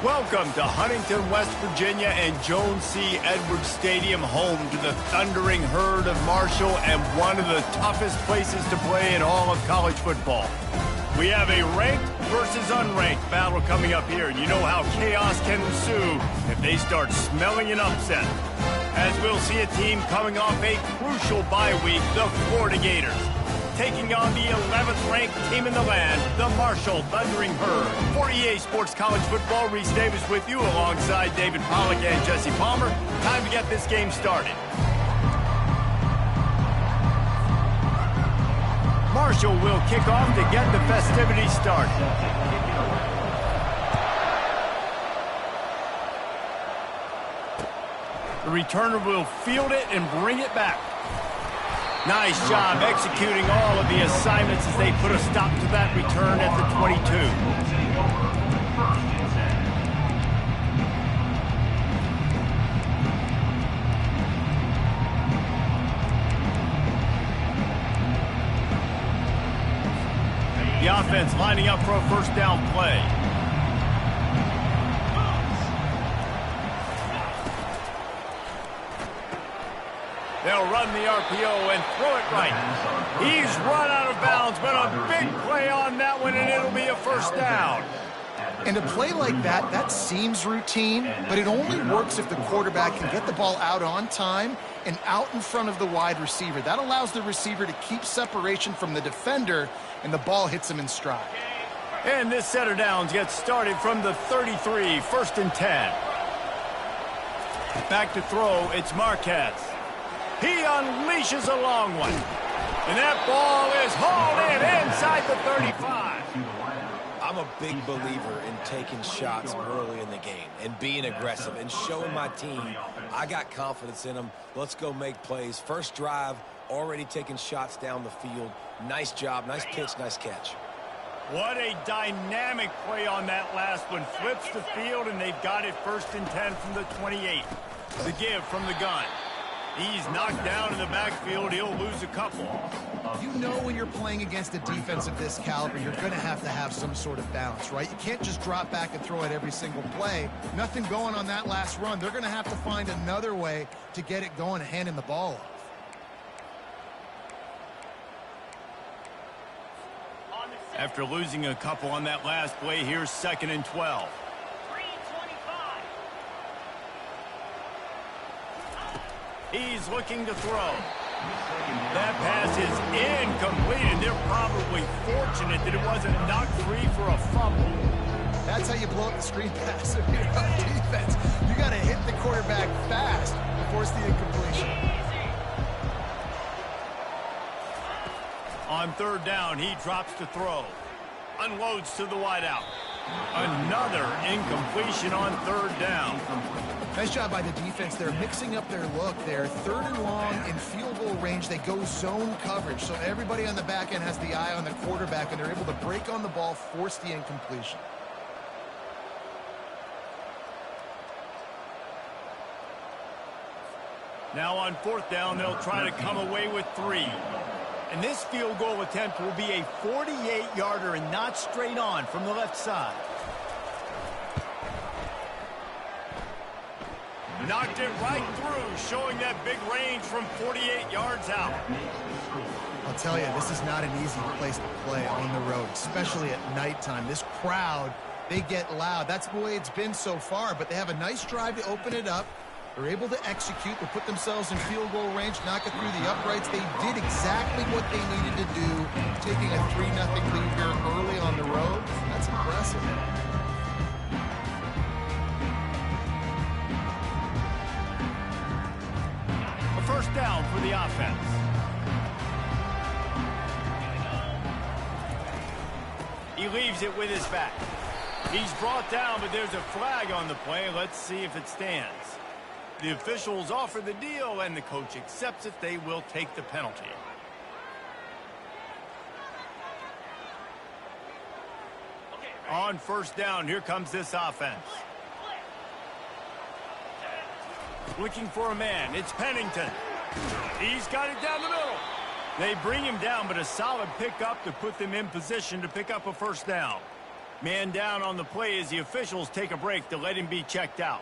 Welcome to Huntington, West Virginia and Jones C. Edwards Stadium, home to the thundering herd of Marshall and one of the toughest places to play in all of college football. We have a ranked versus unranked battle coming up here, and you know how chaos can ensue if they start smelling an upset. As we'll see a team coming off a crucial bye week, the Florida Gators, taking on the 11th ranked team in the land, the Marshall Thundering Herd. For EA Sports College Football, Reese Davis with you alongside David Pollack and Jesse Palmer. Time to get this game started. Marshall will kick off to get the festivities started. The returner will field it and bring it back. Nice job executing all of the assignments as they put a stop to that return at the 22. The offense lining up for a first down play. They'll run the RPO and throw it right. He's run out of bounds, but a big play on that one, and it'll be a first down. And a play like that, that seems routine, but it only works if the quarterback can get the ball out on time and out in front of the wide receiver. That allows the receiver to keep separation from the defender, and the ball hits him in stride. And this set of downs gets started from the 33, 1st and 10. Back to throw, it's Marquez. He unleashes a long one. And that ball is hauled in inside the 35. I'm a big believer in taking shots early in the game and being aggressive and showing my team I got confidence in them. Let's go make plays. First drive, already taking shots down the field. Nice job, nice pitch, nice catch. What a dynamic play on that last one. Flips the field, and they've got it 1st and 10 from the 28. The give from the gun. He's knocked down in the backfield. He'll lose a couple. You know when you're playing against a defense of this caliber, you're going to have some sort of balance, right? You can't just drop back and throw it every single play. Nothing going on that last run. They're going to have to find another way to get it going and handing the ball off. After losing a couple on that last play, here's 2nd and 12. He's looking to throw. That pass is incomplete, and they're probably fortunate that it wasn't knocked free for a fumble. That's how you blow up the screen pass if you're on defense. You got to hit the quarterback fast to force the incompletion. On 3rd down, he drops to throw. Unloads to the wideout. Another incompletion on 3rd down. Nice job by the defense. They're mixing up their look. They're 3rd and long in field goal range. They go zone coverage, so everybody on the back end has the eye on the quarterback, and they're able to break on the ball, force the incompletion. Now on 4th down, they'll try to come away with 3. And this field goal attempt will be a 48-yarder and not straight on from the left side. Knocked it right through, showing that big range from 48 yards out. I'll tell you, this is not an easy place to play on the road, especially at nighttime. This crowd, they get loud. That's the way it's been so far, but they have a nice drive to open it up. They're able to execute. They put themselves in field goal range, knock it through the uprights. They did exactly what they needed to do, taking a 3-0 lead here early on the road. That's impressive. A first down for the offense. He leaves it with his back. He's brought down, but there's a flag on the play. Let's see if it stands. The officials offer the deal, and the coach accepts it. They will take the penalty. On 1st down, here comes this offense. Looking for a man. It's Pennington. He's got it down the middle. They bring him down, but a solid pickup to put them in position to pick up a first down. Man down on the play as the officials take a break to let him be checked out.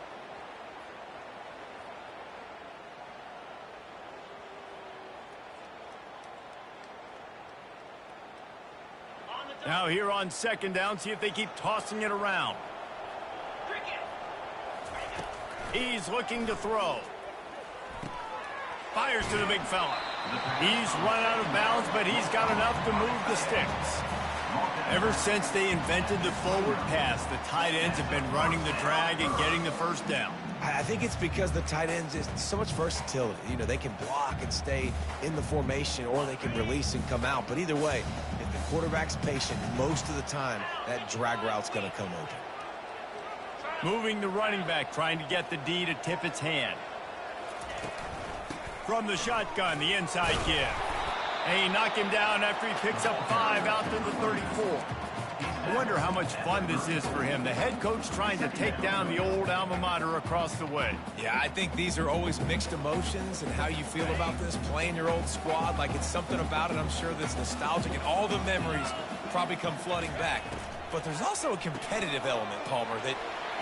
Now here on second down, see if they keep tossing it around. He's looking to throw. Fires to the big fella. He's run out of bounds, but he's got enough to move the sticks. Ever since they invented the forward pass, the tight ends have been running the drag and getting the first down. I think it's because the tight ends is so much versatility. You know, they can block and stay in the formation, or they can release and come out. But either way, if the quarterback's patient, most of the time, that drag route's going to come open. Moving the running back, trying to get the D to tip its hand. From the shotgun, the inside give. And he knocked him down after he picks up 5 out to the 34. I wonder how much fun this is for him. The head coach trying to take down the old alma mater across the way. Yeah, I think these are always mixed emotions and how you feel about this, playing your old squad. Like, it's something about it, I'm sure, that's nostalgic, and all the memories probably come flooding back. But there's also a competitive element, Palmer, that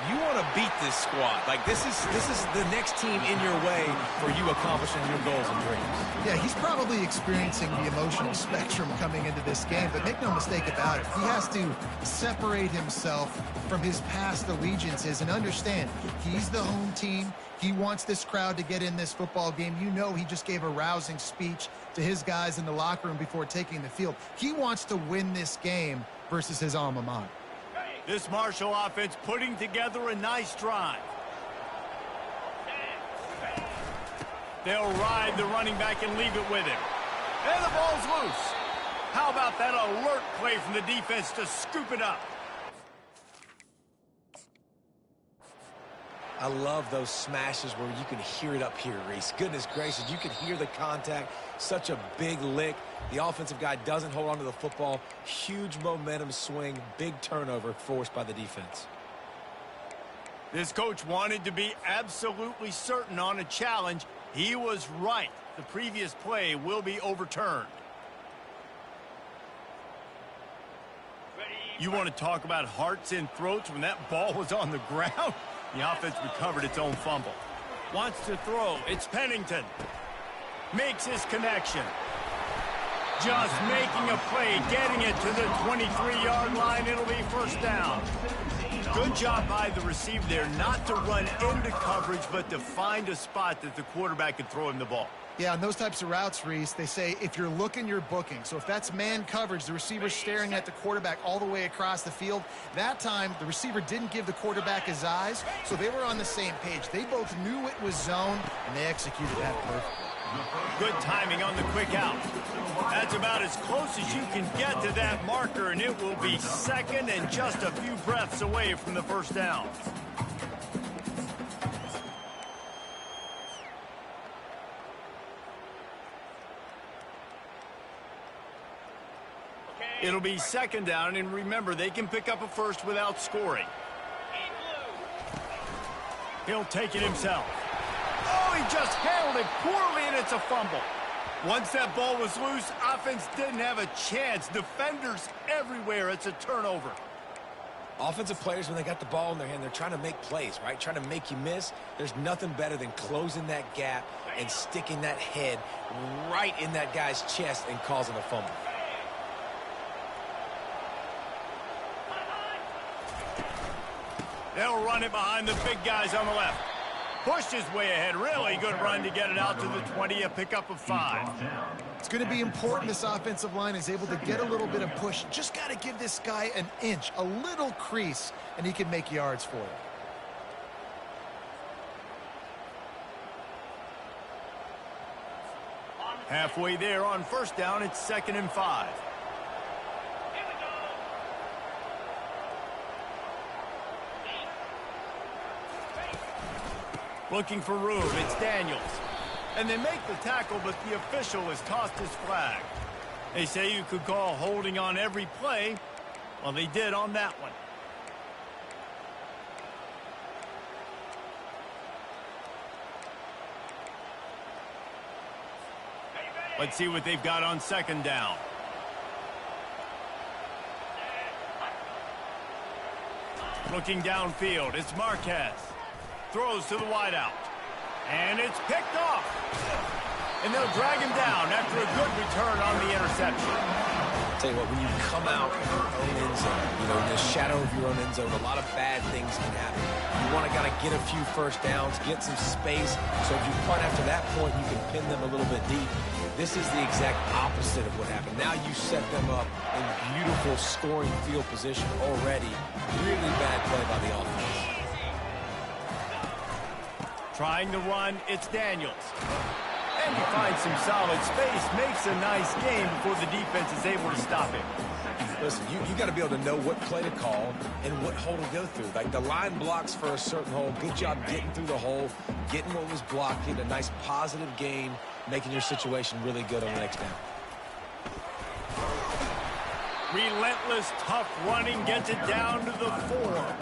you want to beat this squad. Like, this is the next team in your way for you accomplishing your goals and dreams. Yeah, he's probably experiencing the emotional spectrum coming into this game, but make no mistake about it, he has to separate himself from his past allegiances and understand he's the home team. He wants this crowd to get in this football game. You know, he just gave a rousing speech to his guys in the locker room before taking the field. He wants to win this game versus his alma mater. This Marshall offense putting together a nice drive. They'll ride the running back and leave it with him. And the ball's loose. How about that alert play from the defense to scoop it up? I love those smashes where you can hear it up here, Reese. Goodness gracious, you can hear the contact. Such a big lick. The offensive guy doesn't hold on to the football. Huge momentum swing. Big turnover forced by the defense. This coach wanted to be absolutely certain on a challenge. He was right. The previous play will be overturned. You want to talk about hearts and throats when that ball was on the ground? The offense recovered its own fumble. Wants to throw. It's Pennington. Makes his connection. Just making a play, getting it to the 23-yard line. It'll be first down. Good job by the receiver there not to run into coverage, but to find a spot that the quarterback could throw him the ball. Yeah, on those types of routes, Reese, they say if you're looking, you're booking. So if that's man coverage, the receiver's staring at the quarterback all the way across the field. That time, the receiver didn't give the quarterback his eyes, so they were on the same page. They both knew it was zone, and they executed that perfectly. Good timing on the quick out. That's about as close as you can get to that marker, and it will be second and just a few breaths away from the first down. It'll be second down, and remember, they can pick up a first without scoring. He'll take it himself. Oh, he just handled it poorly, and it's a fumble. Once that ball was loose, offense didn't have a chance. Defenders everywhere. It's a turnover. Offensive players, when they got the ball in their hand, they're trying to make plays, right? Trying to make you miss. There's nothing better than closing that gap and sticking that head right in that guy's chest and causing a fumble. They'll run it behind the big guys on the left. Pushed his way ahead. Really good run to get it out to the 20, a pickup of 5. It's going to be important this offensive line is able to get a little bit of push. Just got to give this guy an inch, a little crease, and he can make yards for it. Halfway there on first down, it's 2nd and 5. Looking for room, it's Daniels. And they make the tackle, but the official has tossed his flag. They say you could call holding on every play. Well, they did on that one. Let's see what they've got on second down. Looking downfield, it's Marquez. Throws to the wideout. And it's picked off. And they'll drag him down after a good return on the interception. Tell you what, when you come out of your own end zone, you know, in the shadow of your own end zone, a lot of bad things can happen. You want to gotta get a few first downs, get some space, so if you punt after that point, you can pin them a little bit deep. This is the exact opposite of what happened. Now you set them up in beautiful scoring field position already. Really bad play by the offense. Trying to run, it's Daniels. And he finds some solid space, makes a nice game before the defense is able to stop him. Listen, you got to be able to know what play to call and what hole to go through. Like the line blocks for a certain hole. Good job getting through the hole, getting what was blocked, getting a nice positive gain, making your situation really good on the next down. Relentless, tough running gets it down to the 4.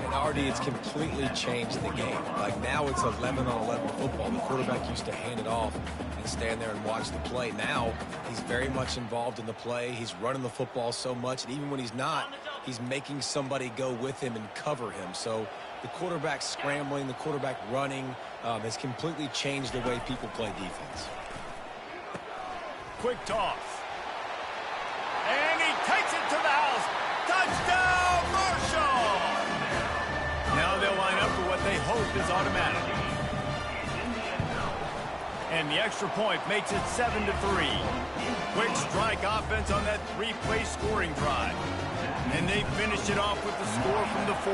And already it's completely changed the game. Like now it's 11-on-11 football. The quarterback used to hand it off and stand there and watch the play. Now he's very much involved in the play. He's running the football so much, and even when he's not, he's making somebody go with him and cover him. So the quarterback scrambling, the quarterback running has completely changed the way people play defense. Quick toss. And he takes it to the house. Touchdown, Marshall! Now they'll line up for what they hope is automatic. And the extra point makes it 7-3. Quick strike offense on that 3-play scoring drive. And they finish it off with the score from the 4.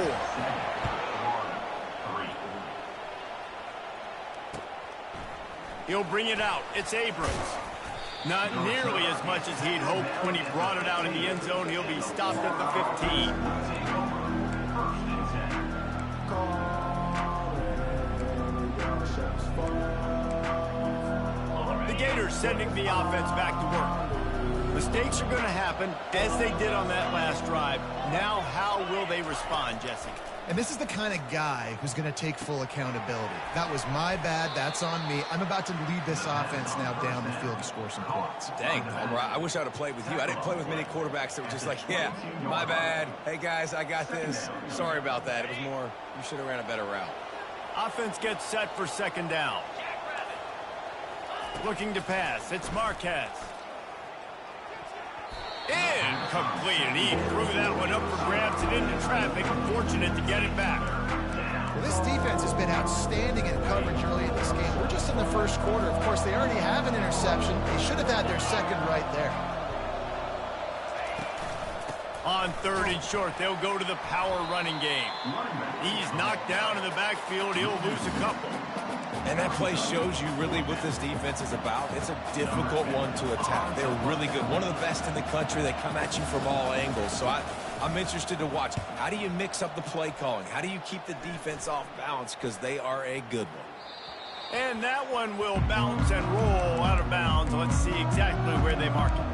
He'll bring it out. It's Abrams. Not nearly as much as he'd hoped when he brought it out in the end zone. He'll be stopped at the 15. The Gators sending the offense back to work. Mistakes are going to happen, as they did on that last drive. Now, how will they respond, Jesse? And this is the kind of guy who's going to take full accountability. That was my bad. That's on me. I'm about to lead this offense now down the field to score some points. Dang, Palmer, I wish I would have played with you. I didn't play with many quarterbacks that were just like, yeah, my bad. Hey, guys, I got this. Sorry about that. It was more, you should have ran a better route. Offense gets set for second down. Looking to pass. It's Marquez. Incomplete, and he threw that one up for grabs and into traffic. Fortunate to get it back. Well, this defense has been outstanding in coverage early in this game. We're just in the first quarter. Of course, they already have an interception. They should have had their second right there. On 3rd and short, they'll go to the power running game. He's knocked down in the backfield. He'll lose a couple. And that play shows you really what this defense is about. It's a difficult one to attack. They're really good. One of the best in the country. They come at you from all angles. So I'm interested to watch. How do you mix up the play calling? How do you keep the defense off balance? Because they are a good one. And that one will bounce and roll out of bounds. Let's see exactly where they mark it.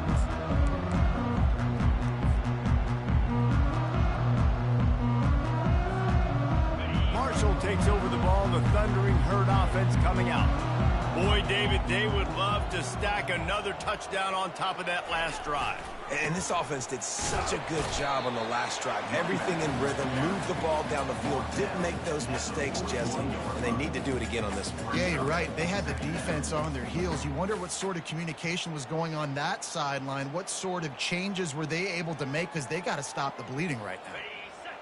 Marshall takes over the ball. The Thundering Herd offense coming out. Boy, David, they would love to stack another touchdown on top of that last drive. And this offense did such a good job on the last drive. Everything in rhythm, moved the ball down the field, didn't make those mistakes, Jesse, and they need to do it again on this one. Yeah, you're right. They had the defense on their heels. You wonder what sort of communication was going on that sideline. What sort of changes were they able to make, because they got to stop the bleeding right now.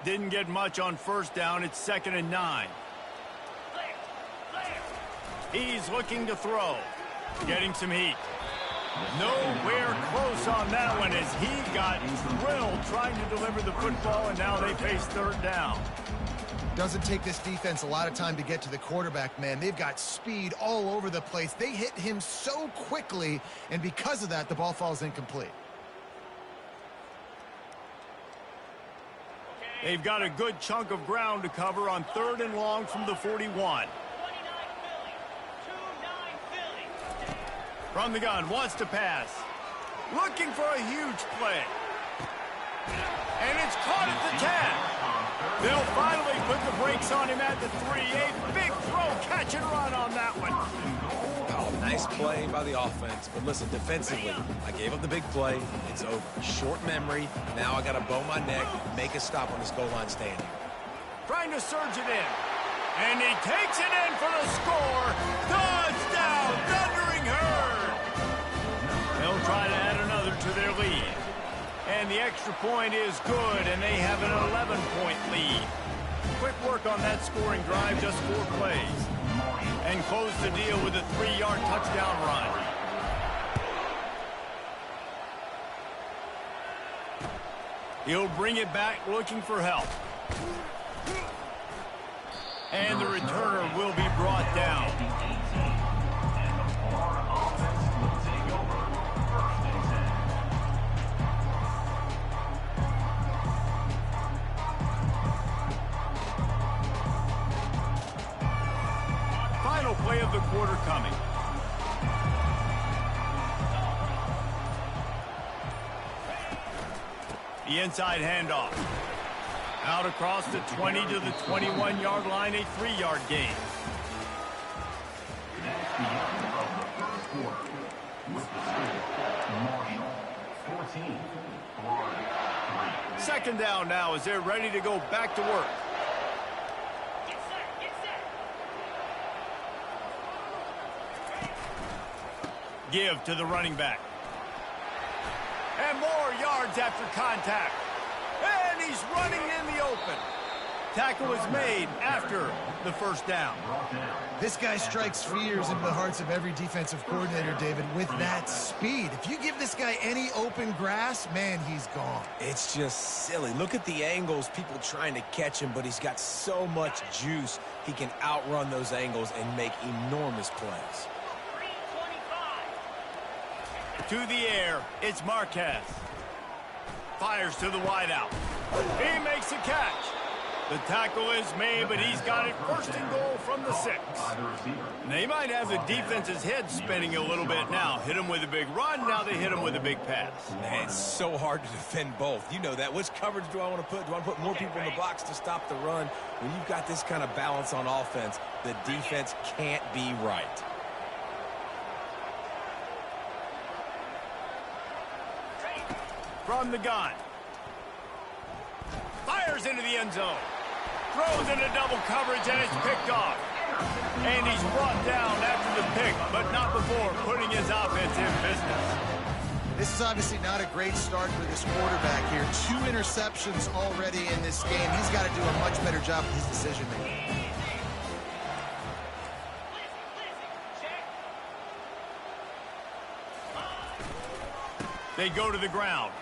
Didn't get much on first down. It's 2nd and 9. He's looking to throw. Getting some heat. Nowhere close on that one as he got drilled trying to deliver the football, and now they face 3rd down. Doesn't take this defense a lot of time to get to the quarterback, man. They've got speed all over the place. They hit him so quickly, and because of that, the ball falls incomplete. They've got a good chunk of ground to cover on 3rd and long from the 41. From the gun, wants to pass. Looking for a huge play. And it's caught at the 10. They'll finally put the brakes on him at the 3. A big throw, catch and run on that one. Oh, nice play by the offense. But listen, defensively, I gave up the big play. It's over. Short memory. Now I got to bow my neck, make a stop on this goal line stand here. Trying to surge it in. And he takes it in for the score. Touchdown, Thundering Herd. They'll try to add another to their lead. And the extra point is good, and they have an 11-point lead. Quick work on that scoring drive, just 4 plays. And close the deal with a 3-yard touchdown run. He'll bring it back looking for help. And the returner will be brought down. Final play of the quarter coming. The inside handoff. Out across the 20 to the 21-yard line, a 3-yard gain. Second down now as they're ready to go back to work. Give to the running back. And more yards after contact. And he's running in the open. Tackle is made after the first down. This guy strikes fears into the hearts of every defensive coordinator, David, with that speed. If you give this guy any open grass, man, he's gone. It's just silly. Look at the angles, people trying to catch him, but he's got so much juice. He can outrun those angles and make enormous plays. To the air, it's Marquez. Fires to the wideout. He makes a catch. The tackle is made, but he's got it first and goal from the 6. They might have the defense's head spinning a little bit now. Hit him with a big run, now they hit him with a big pass. Man, it's so hard to defend both. You know that. Which coverage do I want to put? Do I want to put more people in the box to stop the run? When you've got this kind of balance on offense, the defense can't be right. From the gun. Fires into the end zone. Throws into double coverage, and it's picked off. And he's brought down after the pick, but not before putting his offense in business. This is obviously not a great start for this quarterback here. 2 interceptions already in this game. He's got to do a much better job with his decision-making. They go to the ground.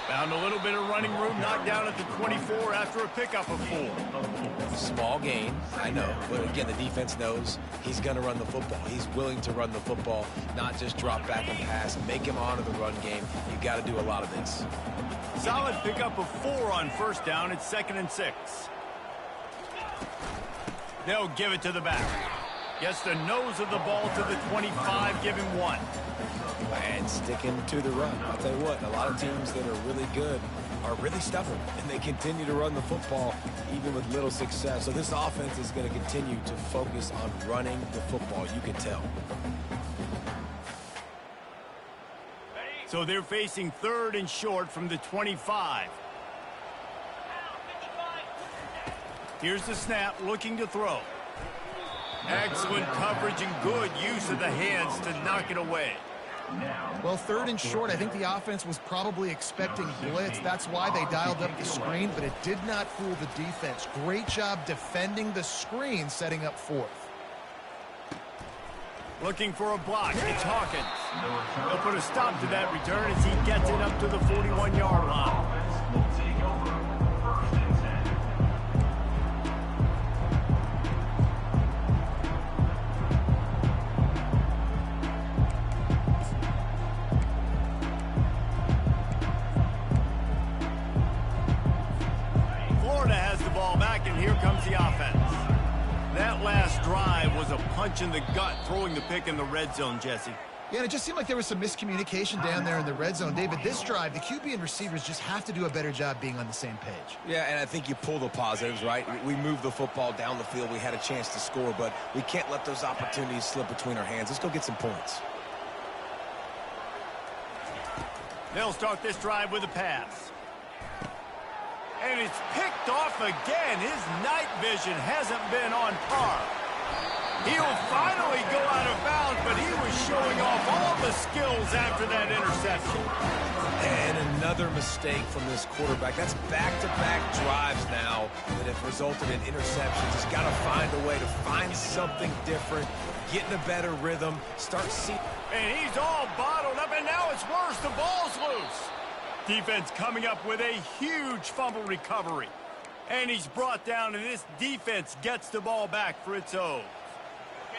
Found a little bit of running room, knocked down at the 24 after a pickup of 4. Small gain, I know. But again, the defense knows he's going to run the football. He's willing to run the football, not just drop back and pass. Make him honor the run game. You got to do a lot of this. Solid pickup of 4 on first down. It's 2nd and 6. They'll give it to the back. Gets the nose of the ball to the 25, give him 1. And sticking to the run. I'll tell you what, a lot of teams that are really good are really stubborn, and they continue to run the football even with little success. So this offense is going to continue to focus on running the football, you can tell. So they're facing 3rd and short from the 25. Here's the snap, looking to throw. Excellent coverage and good use of the hands to knock it away. Well, 3rd and short, I think the offense was probably expecting blitz. That's why they dialed up the screen, but it did not fool the defense. Great job defending the screen, setting up 4th. Looking for a block. It's Hawkins. They'll put a stop to that return as he gets it up to the 41-yard line. Here comes the offense. That last drive was a punch in the gut, throwing the pick in the red zone, Jesse. Yeah, and it just seemed like there was some miscommunication down there in the red zone. David, this drive, the QB and receivers just have to do a better job being on the same page. Yeah, and I think you pull the positives, right? We moved the football down the field. We had a chance to score, but we can't let those opportunities slip between our hands. Let's go get some points. They'll start this drive with a pass. And it's picked picked off again. His night vision hasn't been on par. He'll finally go out of bounds, but he was showing off all the skills after that interception. And another mistake from this quarterback. That's back-to-back drives now that have resulted in interceptions. He's got to find a way to find something different, get in a better rhythm, start seeing. And he's all bottled up, and now it's worse. The ball's loose. Defense coming up with a huge fumble recovery. And he's brought down, and this defense gets the ball back for its own.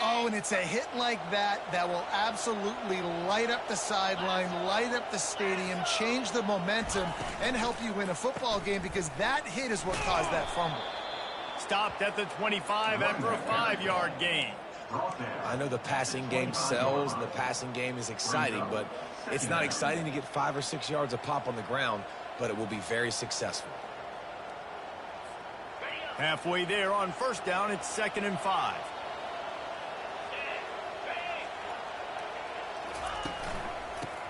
Oh, and it's a hit like that that will absolutely light up the sideline, light up the stadium, change the momentum, and help you win a football game, because that hit is what caused that fumble. Stopped at the 25 after a 5-yard gain. I know the passing game sells and the passing game is exciting, but it's not exciting to get 5 or 6 yards a pop on the ground, but it will be very successful. Halfway there on first down, it's 2nd and 5.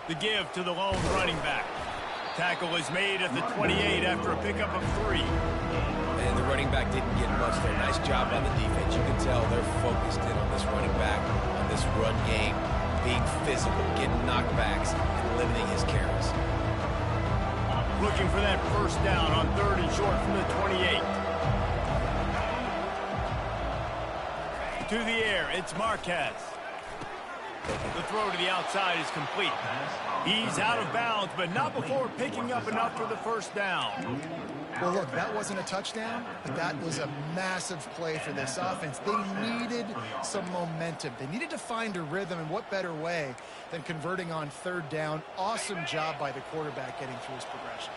The give to the lone running back. Tackle is made at the 28 after a pickup of 3. And the running back didn't get much there. Nice job by the defense. You can tell they're focused in on this running back, on this run game, being physical, getting knockbacks, and limiting his carries. Looking for that first down on 3rd and short from the 28. To the air, it's Marquez. The throw to the outside is complete. He's out of bounds, but not before picking up enough for the first down. Well, look, that wasn't a touchdown, but that was a massive play for this offense. They needed some momentum. They needed to find a rhythm, and what better way than converting on 3rd down. Awesome job by the quarterback getting through his progression.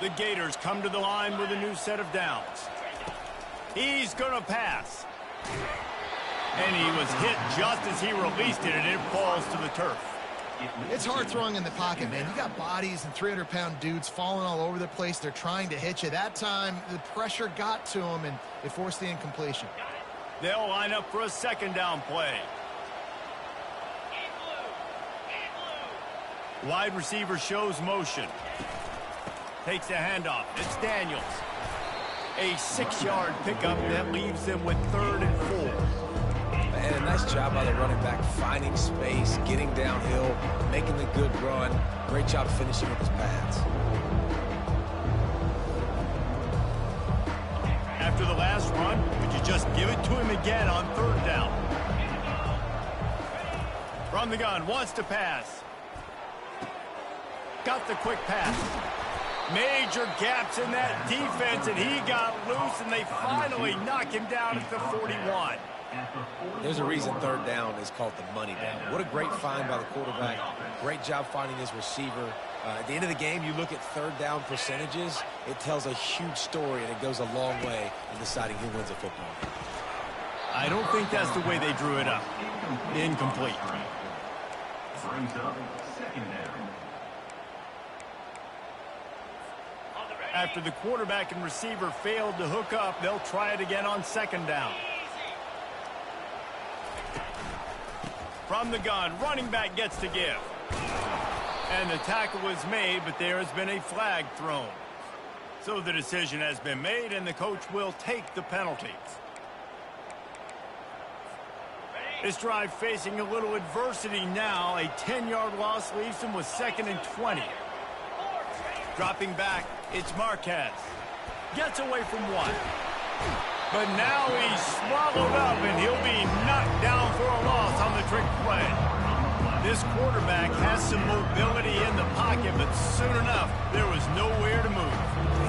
The Gators come to the line with a new set of downs. He's going to pass. And he was hit just as he released it, and it falls to the turf. It's hard throwing in the pocket, man. You got bodies and 300-pound dudes falling all over the place. They're trying to hit you. That time, the pressure got to him, and it forced the incompletion. They'll line up for a 2nd down play. Wide receiver shows motion. Takes a handoff. It's Daniels. A 6-yard pickup that leaves them with 3rd and 4. And a nice job by the running back, finding space, getting downhill, making the good run. Great job finishing with his pads. After the last run, could you just give it to him again on 3rd down? From the gun, wants to pass. Got the quick pass. Major gaps in that defense, and he got loose, and they finally knock him down at the 41. There's a reason 3rd down is called the money down. What a great find by the quarterback. Great job finding his receiver. At the end of the game, you look at 3rd down percentages. It tells a huge story, and it goes a long way in deciding who wins a football game. I don't think that's the way they drew it up. Incomplete. After the quarterback and receiver failed to hook up, they'll try it again on 2nd down. From the gun, running back gets to give. And the tackle was made, but there has been a flag thrown. So the decision has been made, and the coach will take the penalty. This drive facing a little adversity now. A 10-yard loss leaves him with 2nd and 20. Dropping back, it's Marquez. Gets away from 1. But now he's swallowed up, and he'll be knocked down for a loss on the trick play. This quarterback has some mobility in the pocket, but soon enough, there was nowhere to move.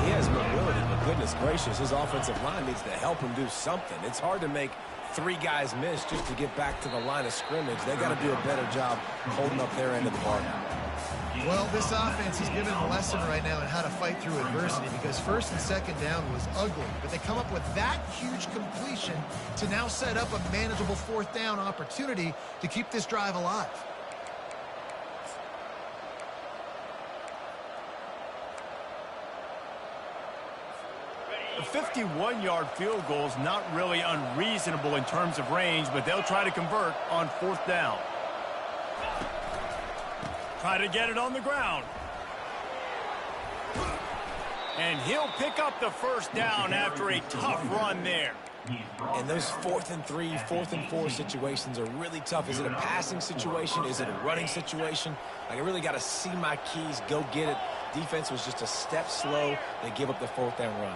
He has mobility, but goodness gracious, his offensive line needs to help him do something. It's hard to make 3 guys miss just to get back to the line of scrimmage. They got to do a better job holding up their end of the bargain. Well, this offense is giving a lesson right now on how to fight through adversity, because 1st and 2nd down was ugly, but they come up with that huge completion to now set up a manageable 4th down opportunity to keep this drive alive. A 51-yard field goal is not really unreasonable in terms of range, but they'll try to convert on 4th down. Try to get it on the ground. And he'll pick up the first down after a tough run there. And those 4th and 3, 4th and 4 situations are really tough. Is it a passing situation? Is it a running situation? Like, I really got to see my keys, go get it. Defense was just a step slow. They give up the 4th down run.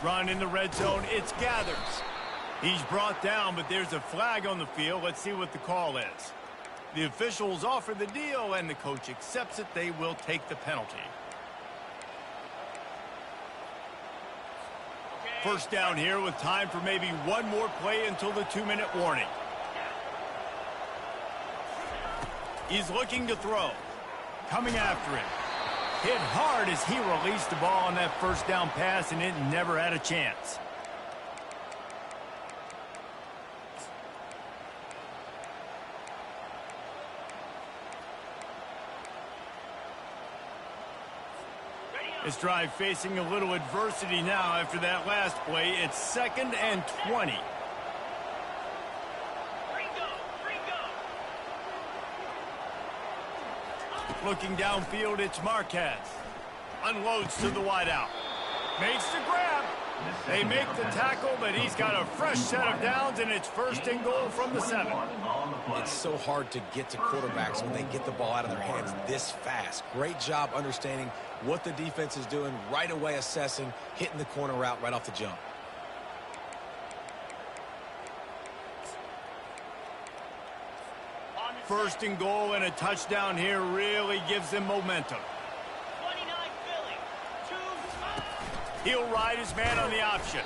Run in the red zone. It's Gathers. He's brought down, but there's a flag on the field. Let's see what the call is. The officials offer the deal, and the coach accepts it. They will take the penalty. First down here with time for maybe one more play until the 2-minute warning. He's looking to throw. Coming after him. Hit hard as he released the ball on that first down pass, and it never had a chance. This drive facing a little adversity now after that last play. It's 2nd and 20. Looking downfield, it's Marquez. Unloads to the wideout. Makes the grab. They make the tackle, but he's got a fresh set of downs, and it's 1st and goal from the 7. It's so hard to get to quarterbacks when they get the ball out of their hands this fast. Great job understanding what the defense is doing, right away assessing, hitting the corner route right off the jump. First and goal and a touchdown here really gives them momentum. He'll ride his man on the option.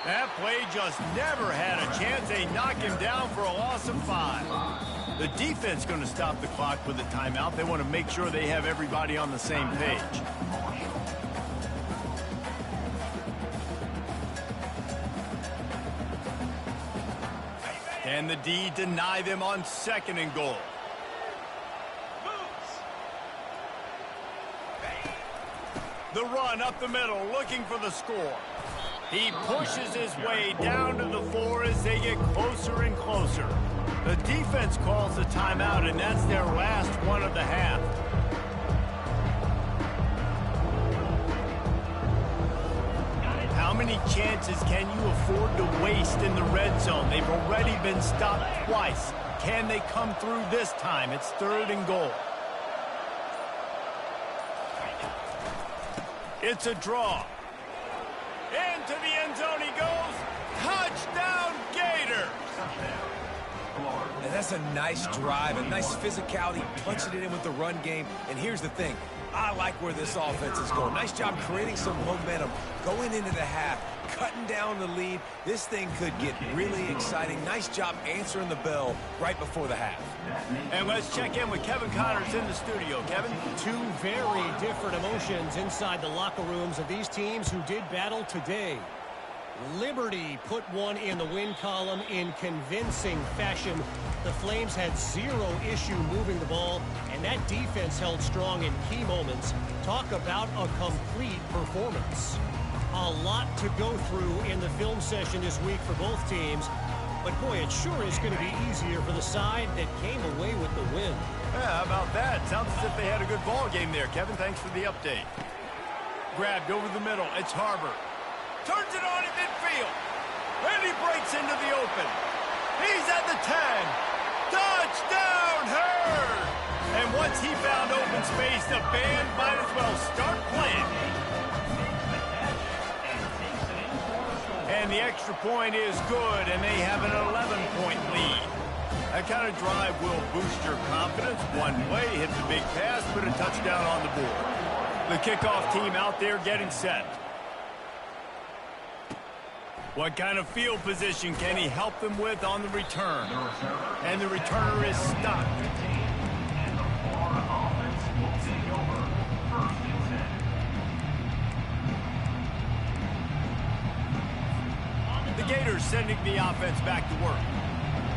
That play just never had a chance. They knock him down for a loss of 5. The defense going to stop the clock with a timeout. They want to make sure they have everybody on the same page. Can the D deny them on 2nd and goal? The run up the middle, looking for the score. He pushes his way down to the 4 as they get closer and closer. The defense calls the timeout, and that's their last one of the half. How many chances can you afford to waste in the red zone? They've already been stopped twice. Can they come through this time? It's 3rd and goal. It's a draw. Into the end zone he goes. Touchdown, Gators! And that's a nice drive, a nice physicality, punching it in with the run game. And here's the thing. I like where this offense is going. Nice job creating some momentum, going into the half, cutting down the lead. This thing could get really exciting. Nice job answering the bell right before the half. And let's check in with Kevin Connors in the studio. Kevin? 2 very different emotions inside the locker rooms of these teams who did battle today. Liberty put one in the win column in convincing fashion. The Flames had 0 issue moving the ball, and that defense held strong in key moments. Talk about a complete performance. A lot to go through in the film session this week for both teams, but boy, it sure is going to be easier for the side that came away with the win. Yeah, how about that? Sounds as if they had a good ball game there. Kevin, thanks for the update. Grabbed over the middle. It's Harbor. Turns it on in midfield. And he breaks into the open. He's at the 10. Touchdown, Hurd! And once he found open space, the band might as well start playing. And the extra point is good, and they have an 11-point lead. That kind of drive will boost your confidence. One play, hit the big pass, put a touchdown on the board. The kickoff team out there getting set. What kind of field position can he help them with on the return? And the returner is stopped. The Gators sending the offense back to work.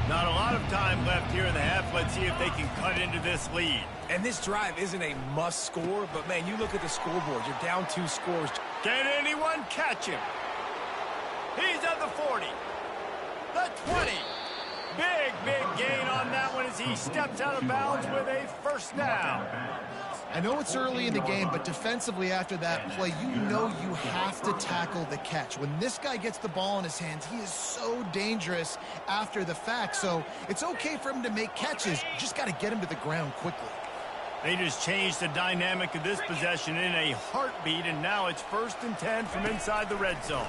Not a lot of time left here in the half. Let's see if they can cut into this lead. And this drive isn't a must score, but man, you look at the scoreboard. You're down 2 scores. Can anyone catch him? He's at the 40. The 20. Big gain on that one as he steps out of bounds with a first down. I know it's early in the game, but defensively after that play, you know you have to tackle the catch. When this guy gets the ball in his hands, he is so dangerous after the fact. So it's okay for him to make catches. You just got to get him to the ground quickly. They just changed the dynamic of this possession in a heartbeat, and now it's 1st and 10 from inside the red zone.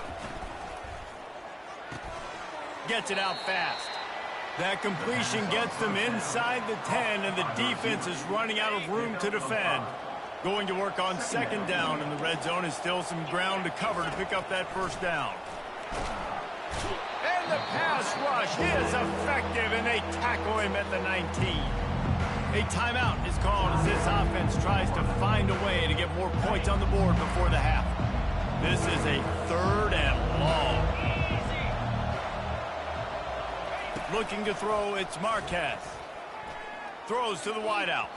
Gets it out fast. That completion gets them inside the 10, and the defense is running out of room to defend. Going to work on 2nd down, and the red zone is still some ground to cover to pick up that 1st down. And the pass rush is effective, and they tackle him at the 19. A timeout is called as this offense tries to find a way to get more points on the board before the half. This is a 3rd and long. Looking to throw, it's Marquez. Throws to the wideout.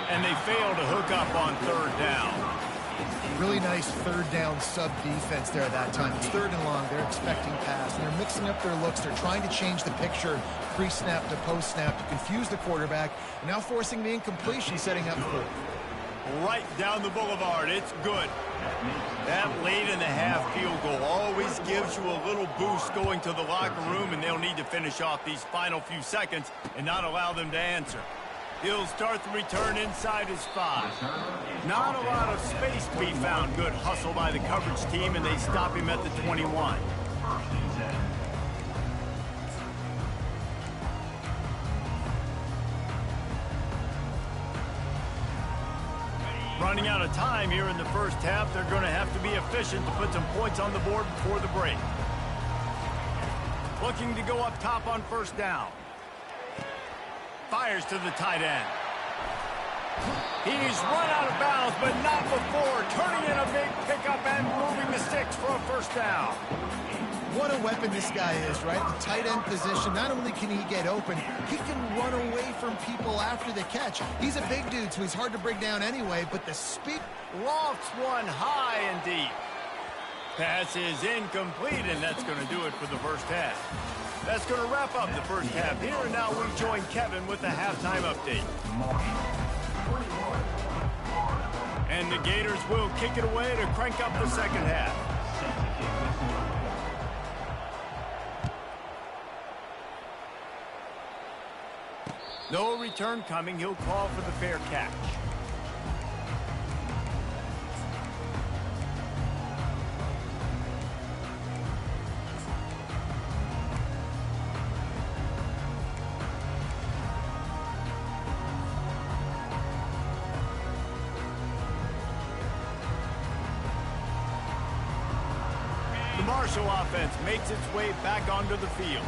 And they fail to hook up on 3rd down. Really nice 3rd down sub-defense there that time. It's 3rd and long. They're expecting pass. And they're mixing up their looks. They're trying to change the picture pre-snap to post-snap to confuse the quarterback. And now forcing the incompletion, setting up for it. Right down the boulevard. It's good. That late in the half field goal always gives you a little boost going to the locker room, and they'll need to finish off these final few seconds and not allow them to answer. He'll start the return inside his 5. Not a lot of space to be found. Good hustle by the coverage team, and they stop him at the 21. Running out of time here in the 1st half. They're going to have to be efficient to put some points on the board before the break. Looking to go up top on 1st down. Fires to the tight end. He's run out of bounds, but not before turning in a big pickup and moving the sticks for a 1st down. What a weapon this guy is, right? The tight end position, not only can he get open, he can run away from people after the catch. He's a big dude, so he's hard to bring down anyway, but the speed... Lofts one high and deep. Pass is incomplete, and that's going to do it for the 1st half. That's going to wrap up the 1st half here, and now we join Kevin with the halftime update. And the Gators will kick it away to crank up the 2nd half. No return coming. He'll call for the fair catch. The Marshall offense makes its way back onto the field.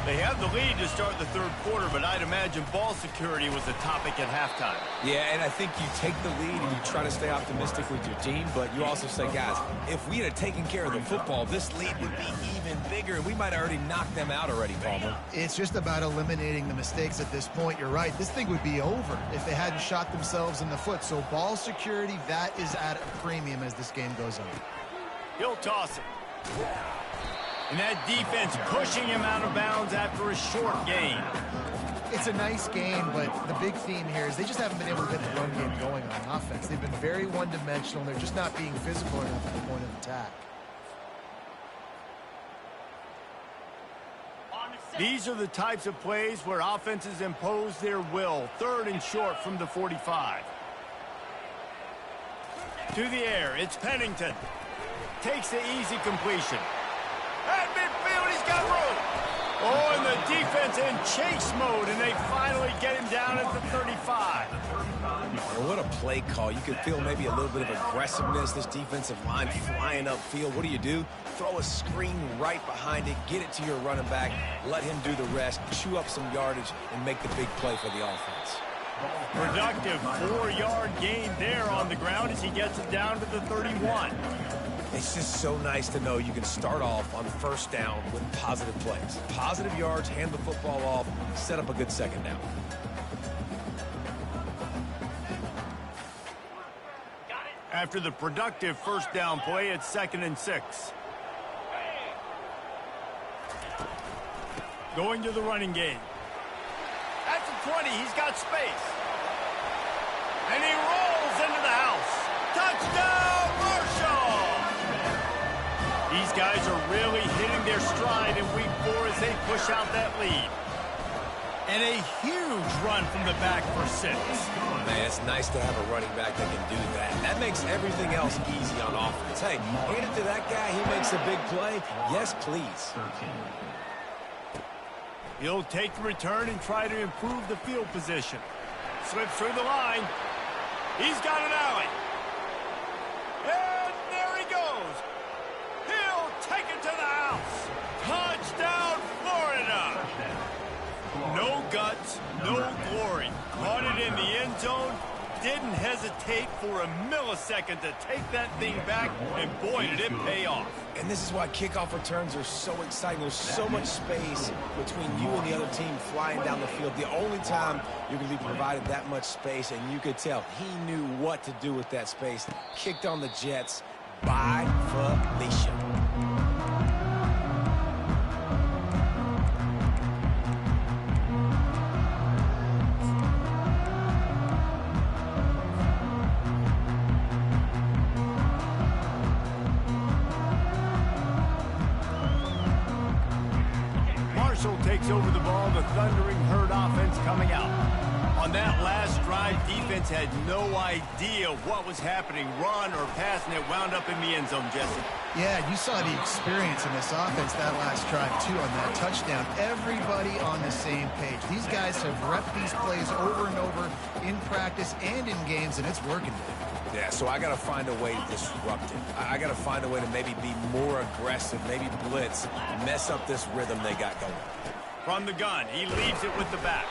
They have the lead to start the 3rd quarter, but I'd imagine ball security was a topic at halftime. Yeah, and I think you take the lead and you try to stay optimistic with your team, but you also say, guys, if we had taken care of the football, this lead would be even bigger, and we might have already knocked them out already, Palmer. It's just about eliminating the mistakes at this point. You're right. This thing would be over if they hadn't shot themselves in the foot. So ball security, that is at a premium as this game goes on. He'll toss it. And that defense pushing him out of bounds after a short gain. It's a nice game, but the big theme here is they just haven't been able to get the run game going on offense. They've been very one-dimensional. They're just not being physical enough at the point of attack. These are the types of plays where offenses impose their will. 3rd and short from the 45. To the air, it's Pennington. Takes the easy completion. At midfield, he's got room. Oh, and the defense in chase mode, and they finally get him down at the 35. Well, what a play call. You could feel maybe a little bit of aggressiveness, this defensive line flying upfield. What do? Throw a screen right behind it, get it to your running back, let him do the rest, chew up some yardage, and make the big play for the offense. Productive 4-yard gain there on the ground as he gets it down to the 31. It's just so nice to know you can start off on 1st down with positive plays. Positive yards, hand the football off, set up a good 2nd down. After the productive 1st down play, it's 2nd and 6. Going to the running game. At the 20, he's got space. And he rolls guys are really hitting their stride in week 4 as they push out that lead. And a huge run from the back for 6. Man, it's nice to have a running back that can do that. That makes everything else easy on offense. Hey, hand it to that guy. He makes a big play. Yes, please. He'll take the return and try to improve the field position. Slips through the line. He's got an alley. And there he goes. He'll take it to the house. Touchdown, Florida. No guts, no glory. Caught it in the end zone. Didn't hesitate for a millisecond to take that thing back, and boy, did it pay off. And this is why kickoff returns are so exciting. There's so much space between you and the other team flying down the field. The only time you're going to be provided that much space, and you could tell he knew what to do with that space. Kicked on the Jets by Felicia. Takes over the ball, the Thundering Herd offense coming out. On that last drive, defense had no idea what was happening, run or pass, and it wound up in the end zone, Jesse. Yeah, you saw the experience in this offense that last drive, too, on that touchdown. Everybody on the same page. These guys have repped these plays over and over in practice and in games, and it's working. Yeah, so I got to find a way to disrupt it. I got to find a way to maybe be more aggressive, maybe blitz, mess up this rhythm they got going. From the gun, he leaves it with the back.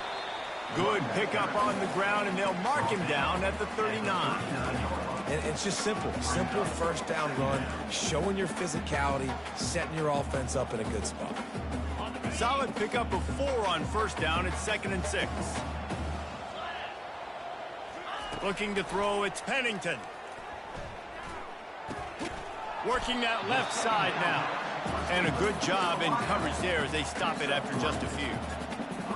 Good pickup on the ground, and they'll mark him down at the 39. And it's just simple first down run, showing your physicality, setting your offense up in a good spot. Solid pickup of 4 on first down. It's 2nd and 6. Looking to throw, it's Pennington. Working that left side now. And a good job in coverage there as they stop it after just a few.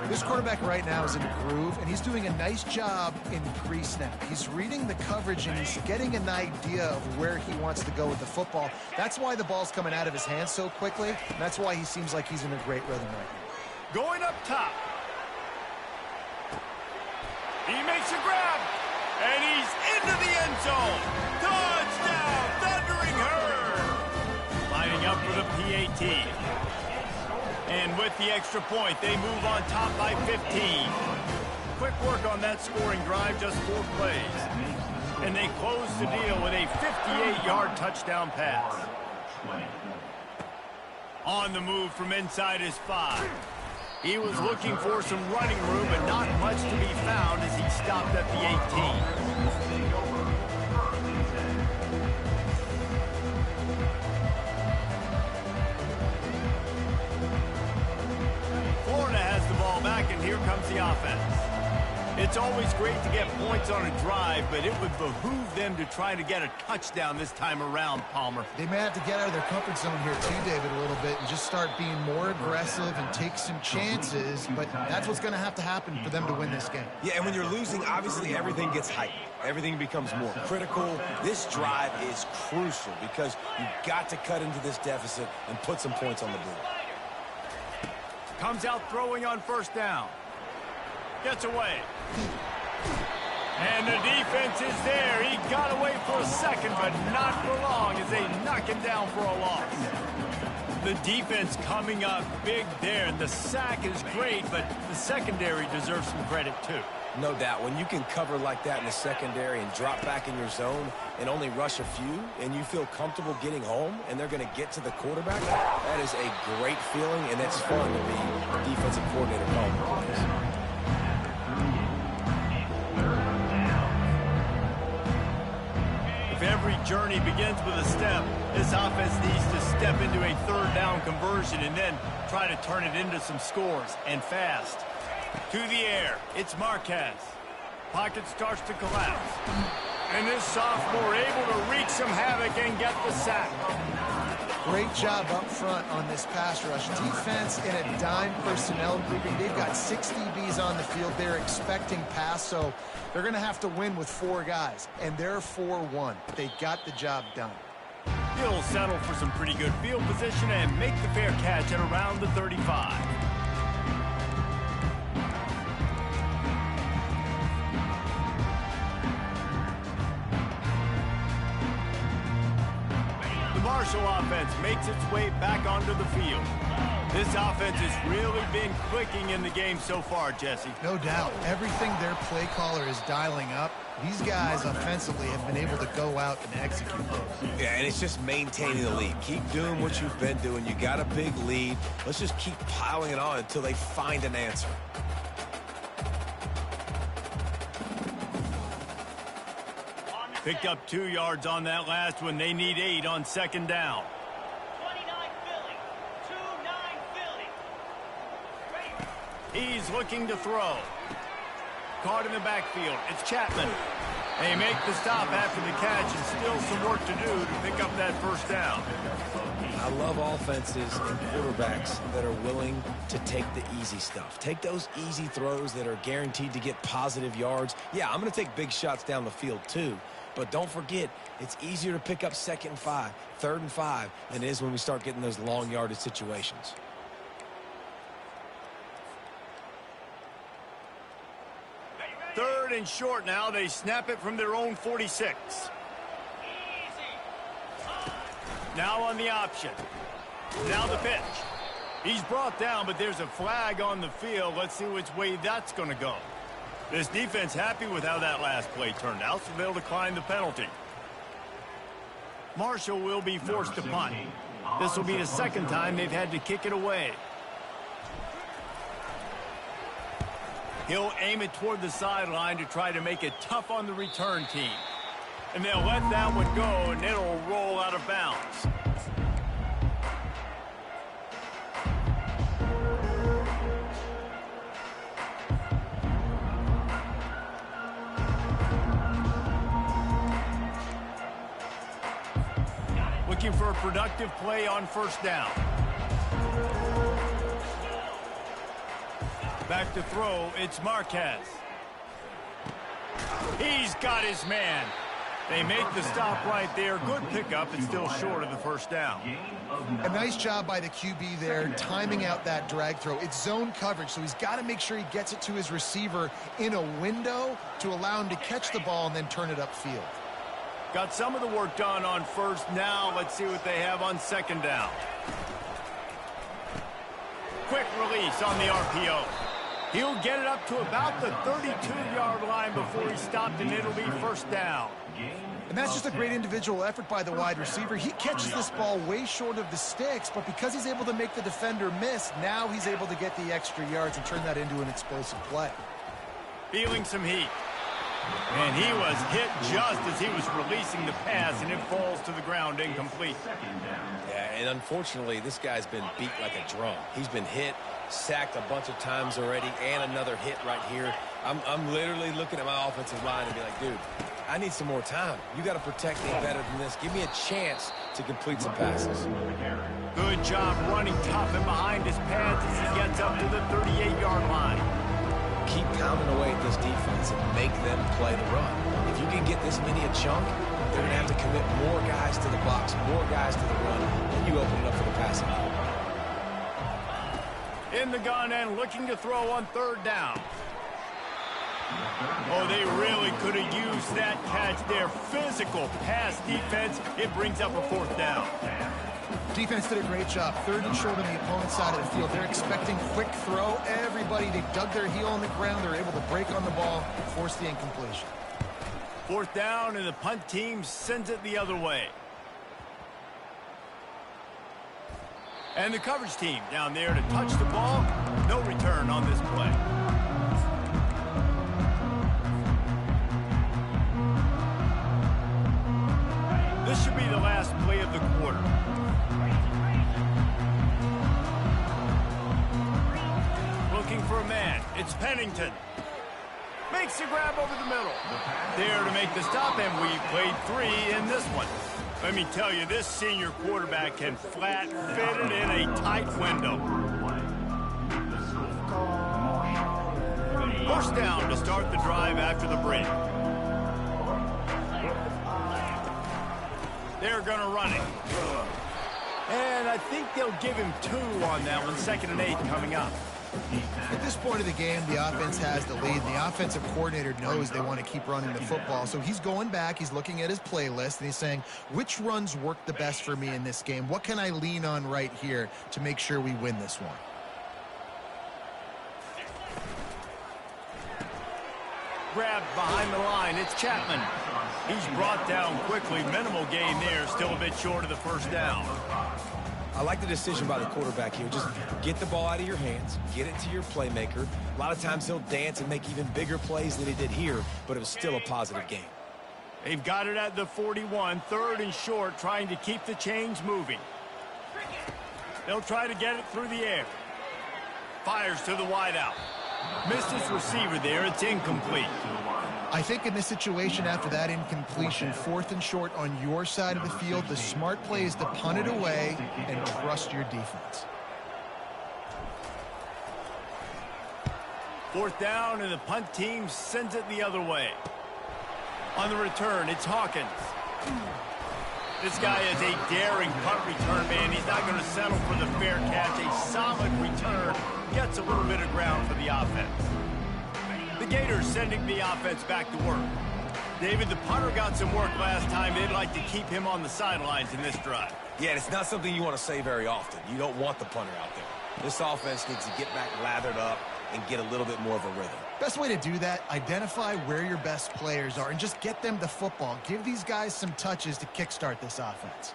This quarterback right now is in a groove, and he's doing a nice job in pre-snap. He's reading the coverage, and he's getting an idea of where he wants to go with the football. That's why the ball's coming out of his hands so quickly, and that's why he seems like he's in a great rhythm right now. Going up top. He makes a grab, and he's into the end zone. Touchdown, Thundering Herd. Lining up for the PAT. And with the extra point, they move on top by 15. Quick work on that scoring drive, just 4 plays. And they close the deal with a 58-yard touchdown pass. On the move from inside his 5. He was looking for some running room, but not much to be found as he stopped at the 18. Florida has the ball back, and here comes the offense. It's always great to get points on a drive, but it would behoove them to try to get a touchdown this time around, Palmer. They may have to get out of their comfort zone here too, David, a little bit and just start being more aggressive and take some chances, but that's what's going to have to happen for them to win this game. Yeah, and when you're losing, obviously everything gets heightened. Everything becomes more critical. This drive is crucial because you've got to cut into this deficit and put some points on the board. Comes out throwing on first down. Gets away. And the defense is there. He got away for a second, but not for long as they knock him down for a loss. The defense coming up big there, and the sack is great, but the secondary deserves some credit too. No doubt. When you can cover like that in the secondary and drop back in your zone and only rush a few, and you feel comfortable getting home, and they're going to get to the quarterback, that is a great feeling, and it's fun to be a defensive coordinator calling the plays. If every journey begins with a step, this offense needs to step into a third down conversion and then try to turn it into some scores, and fast. To the air, it's Marquez. Pocket starts to collapse. And this sophomore able to wreak some havoc and get the sack. Great job up front on this pass rush. Defense in a dime personnel grouping. They've got 6 DBs on the field. They're expecting pass, so they're going to have to win with 4 guys. And they're 4-1. They got the job done. He'll settle for some pretty good field position and make the fair catch at around the 35. The Marshall offense makes its way back onto the field. This offense has really been clicking in the game so far, Jesse. No doubt. Everything their play caller is dialing up, these guys offensively have been able to go out and execute those. Yeah, and it's just maintaining the lead. Keep doing what you've been doing. You got a big lead. Let's just keep piling it on until they find an answer. Picked up 2 yards on that last one. They need 8 on second down. 29 Philly. 2-9 He's looking to throw. Caught in the backfield. It's Chapman. They make the stop after the catch and still some work to do to pick up that first down. I love offenses and quarterbacks that are willing to take the easy stuff. Take those easy throws that are guaranteed to get positive yards. Yeah, I'm going to take big shots down the field too. But don't forget, it's easier to pick up 2nd and 5, 3rd and 5 than it is when we start getting those long yardage situations. Third and short now. They snap it from their own 46. Now on the option. Now the pitch. He's brought down, but there's a flag on the field. Let's see which way that's going to go. This defense happy with how that last play turned out, so they'll decline the penalty. Marshall will be forced to punt. This will be the second time they've had to kick it away. He'll aim it toward the sideline to try to make it tough on the return team. And they'll let that one go, and it'll roll out of bounds. Looking for a productive play on first down. Back to throw, it's Marquez. He's got his man. They make the stop right there. Good pickup and still short of the first down. A nice job by the QB there, timing out that drag throw. It's zone coverage, so he's got to make sure he gets it to his receiver in a window to allow him to catch the ball and then turn it upfield. Got some of the work done on first. Now let's see what they have on second down. Quick release on the RPO. He'll get it up to about the 32-yard line before he stopped, and it'll be first down. And that's just a great individual effort by the wide receiver. He catches this ball way short of the sticks, but because he's able to make the defender miss, now he's able to get the extra yards and turn that into an explosive play. Feeling some heat. And he was hit just as he was releasing the pass, and it falls to the ground incomplete. Yeah, and unfortunately, this guy's been beat like a drum. He's been hit, sacked a bunch of times already, and another hit right here. I'm literally looking at my offensive line and be like, dude, I need some more time. You got to protect me better than this. Give me a chance to complete some passes. Good job running tough and behind his pads as he gets up to the 38-yard line. Keep pounding away at this defense and make them play the run. If you can get this many a chunk, they're going to have to commit more guys to the box, more guys to the run, and you open it up for the passing. In the gun and looking to throw on third down. Oh, they really could have used that catch there. Physical pass defense. It brings up a fourth down. Defense did a great job. Third and short on the opponent's side of the field. They're expecting quick throw. Everybody, they dug their heel on the ground. They're able to break on the ball, force the incompletion. Fourth down, and the punt team sends it the other way. And the coverage team down there to touch the ball. No return on this play. This should be the last play of the quarter. Looking for a man. It's Pennington. Makes the grab over the middle. There to make the stop, and we played 3 in this one. Let me tell you, this senior quarterback can flat fit it in a tight window. First down to start the drive after the break. They're going to run it. And I think they'll give him 2 on that one. 2nd and 8 coming up. At this point of the game, the offense has the lead. The offensive coordinator knows they want to keep running the football. So he's going back, he's looking at his playlist, and he's saying, which runs work the best for me in this game? What can I lean on right here to make sure we win this one? Grabbed behind the line. It's Chapman. He's brought down quickly. Minimal gain there. Still a bit short of the first down. I like the decision by the quarterback here. Just get the ball out of your hands, get it to your playmaker. A lot of times he'll dance and make even bigger plays than he did here, but it was still a positive game. They've got it at the 41, 3rd and short, trying to keep the chains moving. They'll try to get it through the air. Fires to the wideout. Missed his receiver there. It's incomplete. I think in this situation after that incompletion, 4th and short on your side of the field, the smart play is to punt it away and trust your defense. 4th down, and the punt team sends it the other way. On the return, it's Hawkins. This guy is a daring punt return man. He's not going to settle for the fair catch. A solid return. Gets a little bit of ground for the offense. The Gators sending the offense back to work. David, the punter got some work last time. They'd like to keep him on the sidelines in this drive. Yeah, it's not something you want to say very often. You don't want the punter out there. This offense needs to get back lathered up and get a little bit more of a rhythm. Best way to do that, identify where your best players are and just get them the football. Give these guys some touches to kickstart this offense.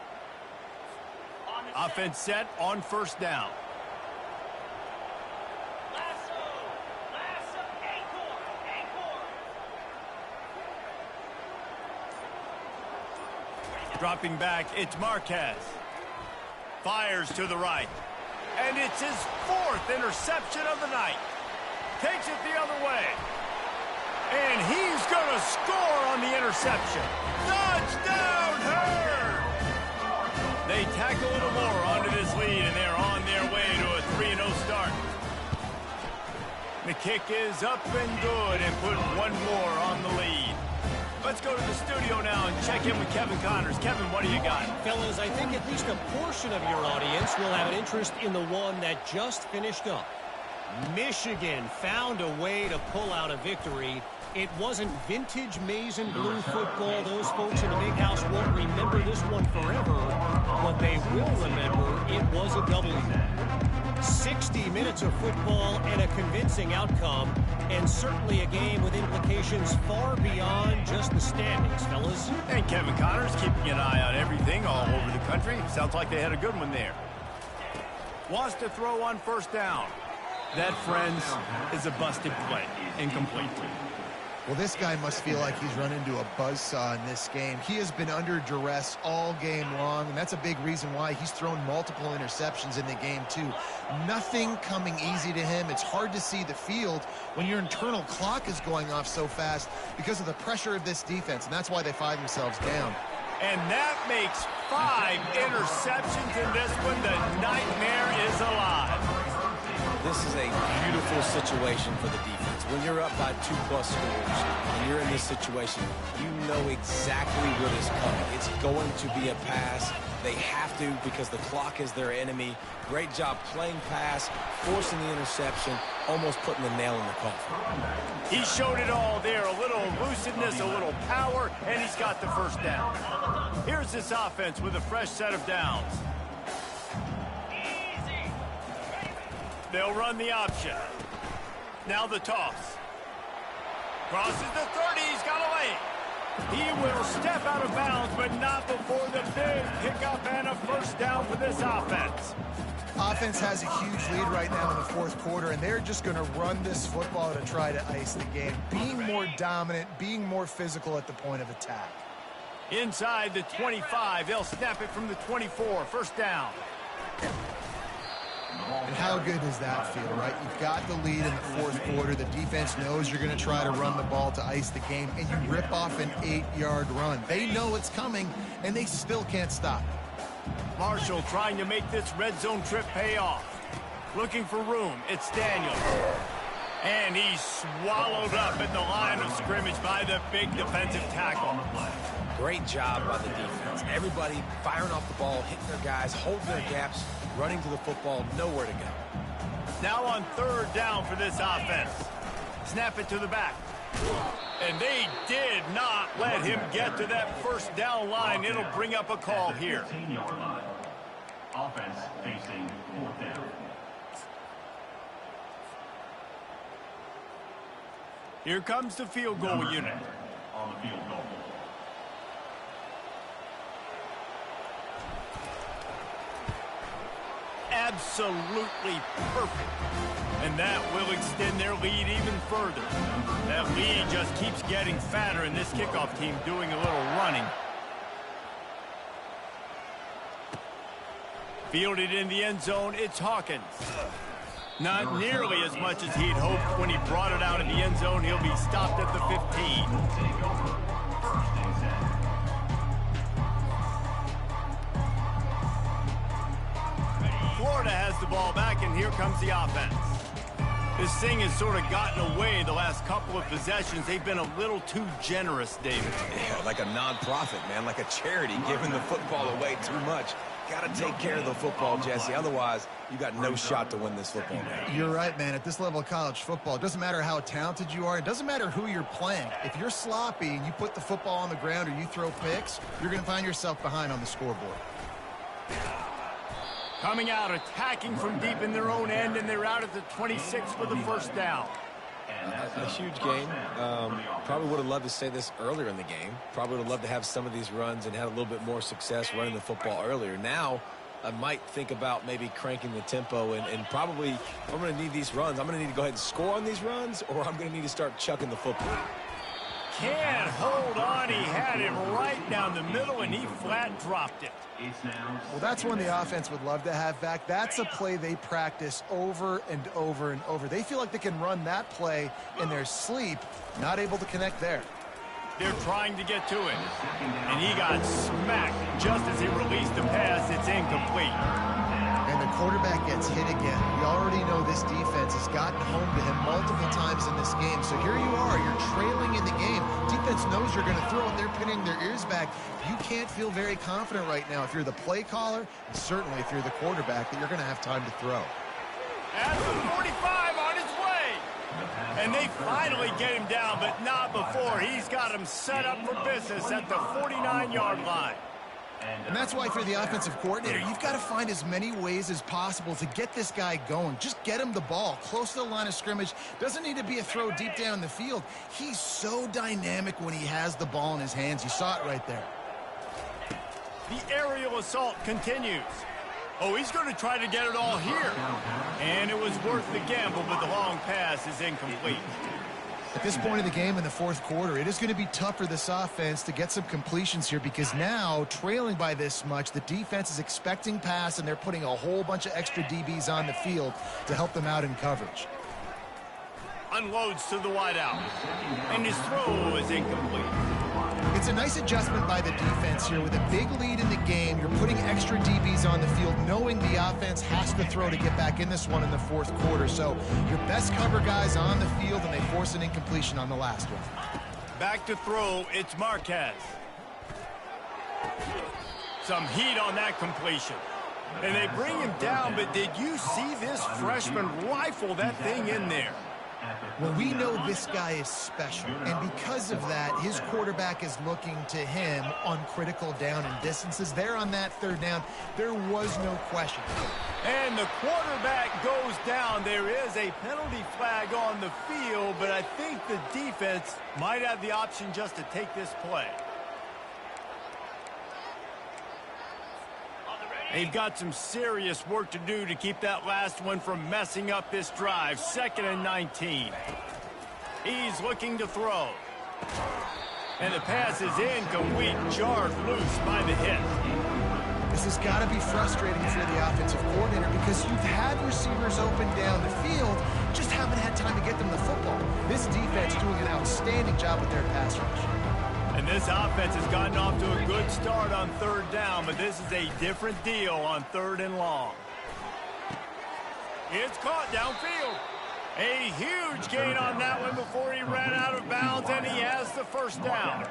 Offense set on 1st down. Dropping back, it's Marquez. Fires to the right. And it's his 4th interception of the night. Takes it the other way. And he's going to score on the interception. Touchdown, Herd! They tack a little more onto this lead, and they're on their way to a 3-0 start. The kick is up and good, and put 1 more on the lead. Let's go to the studio now and check in with Kevin Connors. Kevin, what do you got? Fellas, I think at least a portion of your audience will have an interest in the one that just finished up. Michigan found a way to pull out a victory. It wasn't vintage maize and blue football. Those folks in the big house won't remember this one forever. What they will remember, it was a W. 60 minutes of football and a convincing outcome, and certainly a game with implications far beyond just the standings, fellas. And Kevin Connors keeping an eye on everything all over the country. Sounds like they had a good one there. Wants to throw on 1st down. That, friends, is a busted play. Incomplete. Well, this guy must feel like he's run into a buzzsaw in this game. He has been under duress all game long, and that's a big reason why he's thrown multiple interceptions in the game, too. Nothing coming easy to him. It's hard to see the field when your internal clock is going off so fast because of the pressure of this defense, and that's why they find themselves down. And that makes 5 interceptions in this one. The nightmare is alive. This is a beautiful situation for the defense. When you're up by 2+ scores and you're in this situation, you know exactly what is coming. It's going to be a pass. They have to because the clock is their enemy. Great job playing pass, forcing the interception, almost putting the nail in the coffin. He showed it all there. A little elusiveness, a little power, and he's got the 1st down. Here's this offense with a fresh set of downs. They'll run the option. Now the toss. Crosses the 30. He's got away. He will step out of bounds, but not before the big pickup and a 1st down for this offense. Offense has a huge lead right now in the 4th quarter, and they're just going to run this football to try to ice the game. Being more dominant, being more physical at the point of attack. Inside the 25. They'll snap it from the 24. 1st down. And how good does that feel, right? You've got the lead in the 4th quarter. The defense knows you're going to try to run the ball to ice the game, and you rip off an 8-yard run. They know it's coming, and they still can't stop it. Marshall trying to make this red zone trip pay off. Looking for room. It's Daniels. And he's swallowed up at the line of scrimmage by the big defensive tackle. Great job by the defense. Everybody firing off the ball, hitting their guys, holding their gaps, running to the football, nowhere to go. Now on third down for this offense. Snap it to the back. And they did not let him get to that first down line. It'll bring up a call here. Offense facing fourth down. Here comes the field goal unit. On the field goal. Absolutely perfect. And that will extend their lead even further. That lead just keeps getting fatter, and this kickoff team doing a little running. Fielded in the end zone, it's Hawkins. Not nearly as much as he'd hoped when he brought it out in the end zone. He'll be stopped at the 15. Florida has the ball back, and here comes the offense. This thing has sort of gotten away the last couple of possessions. They've been a little too generous, David. Yeah, like a nonprofit, man, like a charity, giving the football away too much. Got to take care of the football, Jesse. Otherwise, you got no shot to win this football game. You're right, man. At this level of college football, it doesn't matter how talented you are. It doesn't matter who you're playing. If you're sloppy and you put the football on the ground or you throw picks, you're going to find yourself behind on the scoreboard. Coming out, attacking from deep in their own end, and they're out at the 26 for the first down. A huge game. Probably would have loved to say this earlier in the game. Probably would have loved to have some of these runs and had a little bit more success running the football earlier. Now, I might think about maybe cranking the tempo and probably, if I'm going to need these runs, I'm going to need to go ahead and score on these runs, or I'm going to need to start chucking the football. Can't hold on. He had it right down the middle, and he flat dropped it. Well, that's one the offense would love to have back. That's a play they practice over and over and over. They feel like they can run that play in their sleep, not able to connect there. They're trying to get to it, and he got smacked just as he released the pass. It's incomplete. And the quarterback gets hit again. We already know this defense has gotten home to him multiple times in this game. So here you are, you're trailing in the game. Defense knows you're going to throw and they're pinning their ears back. You can't feel very confident right now if you're the play caller, and certainly if you're the quarterback, that you're going to have time to throw. At the 45 on his way. And they finally get him down, but not before. He's got him set up for business at the 49-yard line. And that's why, for the offensive coordinator, you've got to find as many ways as possible to get this guy going. Just get him the ball close to the line of scrimmage. Doesn't need to be a throw deep down the field. He's so dynamic when he has the ball in his hands. You saw it right there. The aerial assault continues. Oh, he's going to try to get it all here. And it was worth the gamble, but the long pass is incomplete. At this point in the game in the fourth quarter, it is going to be tough for this offense to get some completions here because now, trailing by this much, the defense is expecting pass, and they're putting a whole bunch of extra DBs on the field to help them out in coverage. Unloads to the wideout, and his throw is incomplete. It's a nice adjustment by the defense here. With a big lead in the game, you're putting extra DBs on the field, knowing the offense has to throw to get back in this one in the fourth quarter. So your best cover guys on the field, and they force an incompletion on the last one. Back to throw, it's Marquez. Some heat on that completion. And they bring him down, but did you see this freshman rifle that thing in there? Well, we know this guy is special, and because of that, his quarterback is looking to him on critical down and distances. There on that third down, there was no question. And the quarterback goes down. There is a penalty flag on the field, but I think the defense might have the option just to take this play. They've got some serious work to do to keep that last one from messing up this drive. 2nd and 19. He's looking to throw. And the pass is incomplete, jarred loose by the hit. This has got to be frustrating for the offensive coordinator because you've had receivers open down the field, just haven't had time to get them the football. This defense doing an outstanding job with their pass rush. And this offense has gotten off to a good start on third down, but this is a different deal on 3rd and long. It's caught downfield. A huge gain on that one before he ran out of bounds, and he has the first down.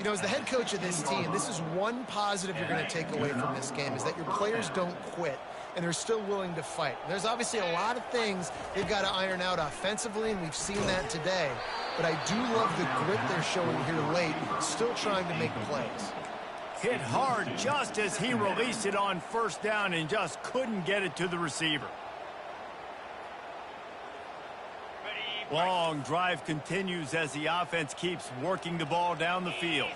You know, as the head coach of this team, this is one positive you're going to take away from this game, is that your players don't quit, and they're still willing to fight. There's obviously a lot of things they've got to iron out offensively, and we've seen that today. But I do love the grit they're showing here late, still trying to make plays. Hit hard just as he released it on first down and just couldn't get it to the receiver. Long drive continues as the offense keeps working the ball down the field.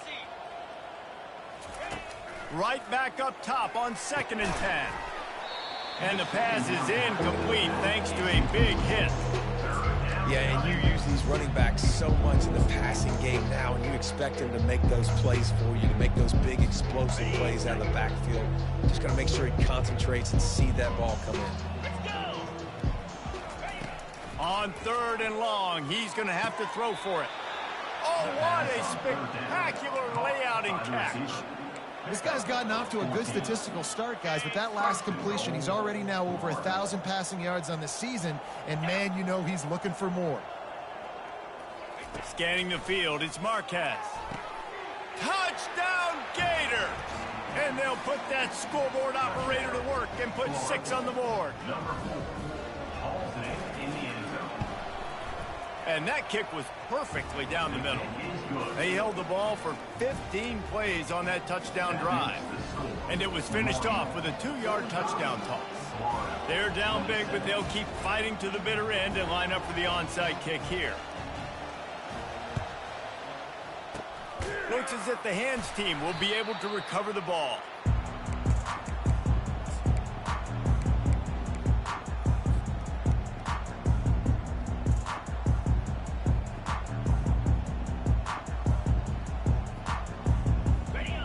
Right back up top on 2nd and 10. And the pass is incomplete thanks to a big hit. Yeah, and you use these running backs so much in the passing game now, and you expect them to make those plays for you, to make those big explosive plays out of the backfield. Just got to make sure he concentrates and see that ball come in. On 3rd and long, he's going to have to throw for it. Oh, what a spectacular layout and catch. This guy's gotten off to a good statistical start, guys. With that last completion, he's already now over 1,000 passing yards on the season, and man, you know he's looking for more. Scanning the field, it's Marquez. Touchdown Gators! And they'll put that scoreboard operator to work and put 6 on the board. And that kick was perfectly down the middle. They held the ball for 15 plays on that touchdown drive. And it was finished off with a 2-yard touchdown toss. They're down big, but they'll keep fighting to the bitter end and line up for the onside kick here. Looks as if the hands team will be able to recover the ball.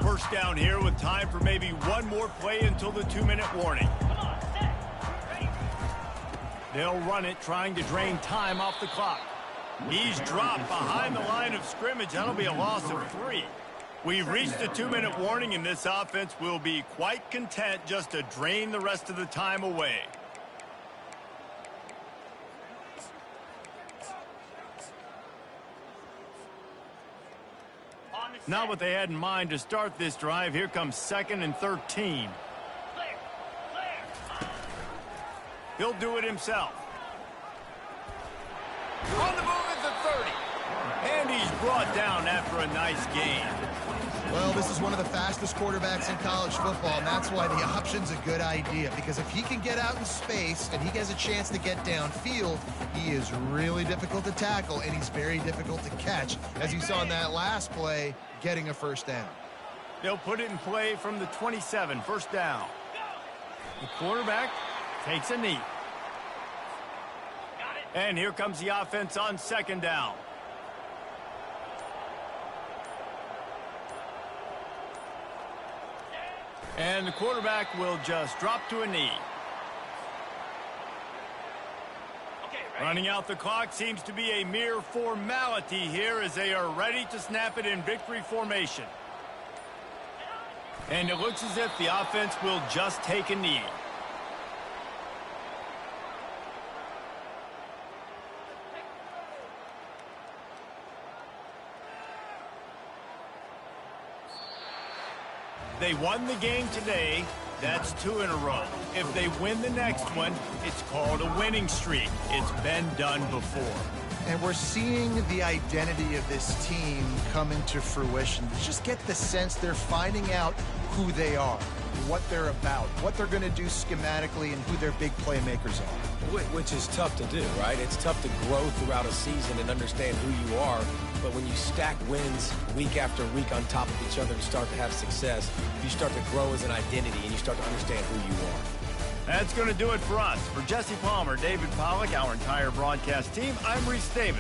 First down here with time for maybe one more play until the 2-minute warning. They'll run it, trying to drain time off the clock. He's dropped behind the line of scrimmage. That'll be a loss of 3. We've reached the 2-minute warning, and this offense will be quite content just to drain the rest of the time away. Not what they had in mind to start this drive. Here comes 2nd and 13. He'll do it himself. On the move at the 30. And he's brought down after a nice gain. Well, this is one of the fastest quarterbacks in college football, and that's why the option's a good idea, because if he can get out in space and he has a chance to get downfield, he is really difficult to tackle, and he's very difficult to catch, as you saw in that last play, getting a first down. They'll put it in play from the 27, first down. The quarterback takes a knee. And here comes the offense on 2nd down. And the quarterback will just drop to a knee. Running out the clock seems to be a mere formality here as they are ready to snap it in victory formation. And it looks as if the offense will just take a knee. They won the game today. That's 2 in a row. If they win the next one, it's called a winning streak. It's been done before. And we're seeing the identity of this team come into fruition. Just get the sense they're finding out who they are, what they're about, what they're going to do schematically, and who their big playmakers are. Which is tough to do, right? It's tough to grow throughout a season and understand who you are. But when you stack wins week after week on top of each other and start to have success, you start to grow as an identity and you start to understand who you are. That's going to do it for us. For Jesse Palmer, David Pollack, our entire broadcast team, I'm Reese Davis.